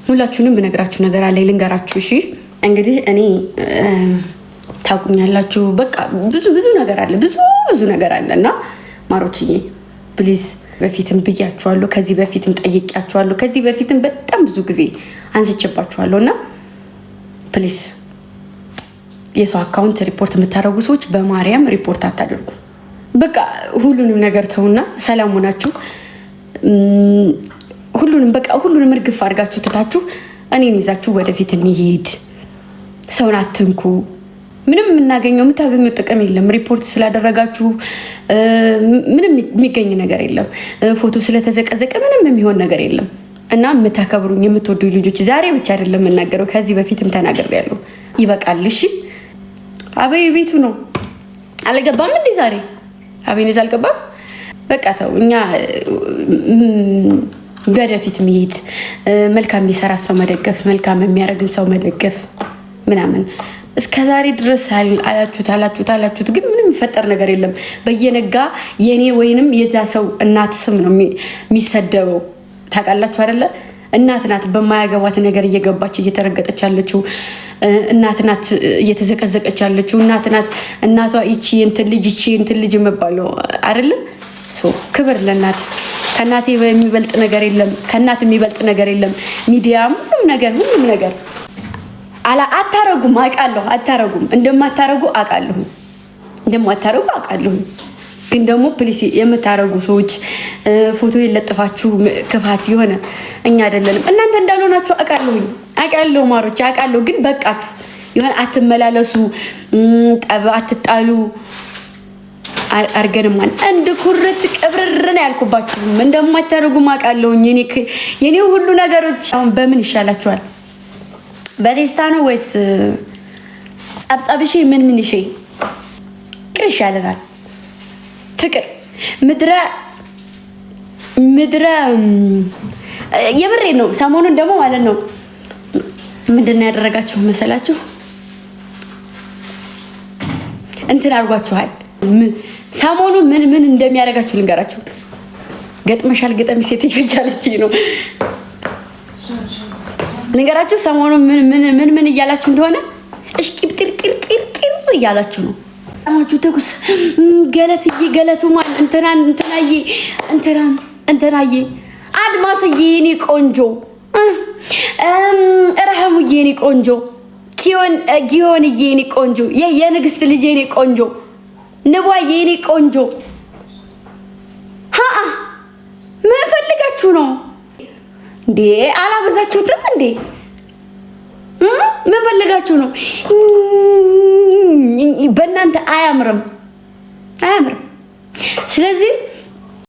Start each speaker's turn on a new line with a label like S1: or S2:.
S1: ሁላችሁንም ብነግራችሁ ነገር አለ ልንገራችሁ። እሺ እንግዲህ እኔ ታቁኛላችሁ በቃ ብዙ ነገር አለ ብዙ ነገር አለና ማሮችዬ ፕሊዝ በፊትም ብያችኋለሁ ከዚህ በፊትም ጠይቂያችኋለሁ ከዚህ በፊትም በጣም ብዙ ጊዜ አንስቼባችኋለሁና ፕሊዝ የሰው አካውንት ሪፖርት የምታደርጉ ሰዎች በማርያም ሪፖርት አታድርጉ። በቃ ሁሉንም ነገር ተውና ሰላም ሆናችሁ ሁሉንም እርግፍ አድርጋችሁ ትታችሁ እኔን ይዛችሁ ወደፊት እንሂድ። ሰውን አትንኩ። ምንም የምታገኙት ጥቅም የለም። ሪፖርት ስላደረጋችሁ ምንም የሚገኝ ነገር የለም። ፎቶ ስለተዘቀዘቀ ምንም የሚሆን ነገር የለም። እና የምታከብሩኝ የምትወዱኝ ልጆች ዛሬ ብቻ አይደለም የምናገረው ከዚህ በፊትም ተናግሬያለሁ። ይበቃል። እሺ አበይ ቤቱ ነው አልገባም እንዴ ዛሬ አበይነሽ አልገባም። በቃ ተው። እኛ ወደፊት መሄድ መልካም የሚሰራ ሰው መደገፍ መልካም የሚያደርግን ሰው መደገፍ ምናምን እስከዛሬ ድረስ አላችሁት ግን ምንም የሚፈጠር ነገር የለም። በየነጋ የኔ ወይንም የዛ ሰው እናት ስም ነው የሚሰደበው። ታውቃላችሁ አይደለ? እናት ናት በማያገባት ነገር እየገባች እየተረገጠች ያለችው። እናት ናት እየተዘቀዘቀች ያለችው። እናቷ ይቺ እንትን ልጅ መባለው አይደለ? ክብር ለእናት። ከእናት የሚበልጥ ነገር የለም። ከእናት የሚበልጥ ነገር የለም። ሚዲያም ሁሉም ነገር አታረጉም። አውቃለሁ አታረጉም። እንደማታረጉ አውቃለሁ። ግን ደግሞ ፕሊስ የምታረጉ ሰዎች ፎቶ የለጥፋችሁ ክፋት የሆነ እኛ አይደለንም እናንተ እንዳልሆናችሁ አውቃለሁ ማሮች አውቃለሁ። ግን በቃችሁ የሆነ አትመላለሱ፣ ጠብ አትጣሉ አርገንማን እንደ ኩርት ቀብረረን ያልኩባችሁ እንደማታረጉም አውቃለሁ። የኔ ሁሉ ነገሮች አሁን በምን ይሻላችኋል? በቴስታ ነው ወይስ ጸብጸብሽ? ምን ይሄ ፍቅር ይሻለናል። ፍቅር ምድረ የምሬ ነው። ሰሞኑን ደግሞ ማለት ነው ምንድነው ያደረጋችሁ መሰላችሁ? እንትን አድርጓችኋል። ሰሞኑ ምን እንደሚያደርጋችሁ ልንገራችሁ። ገጥመሻል ገጠሚ ሴትዮ እያለችኝ ነው ልንገራችሁ። ሰሞኑ ምን እያላችሁ እንደሆነ እሽቂብ ቅርቅር እያላችሁ ነው። አማቹ ተኩስ ገለቱማን እንትናዬ አድማስዬ የኔ ቆንጆ ረህሙዬ የኔ ቆንጆ ጊዮንዬ የኔ ቆንጆ የንግስት ልጅ የኔ ቆንጆ ንቧዬ የኔ ቆንጆ ምን ፈልጋችሁ ነው እንዴ? አላበዛችሁትም እንዴ? ምን ፈልጋችሁ ነው? በእናንተ አያምርም። ስለዚህ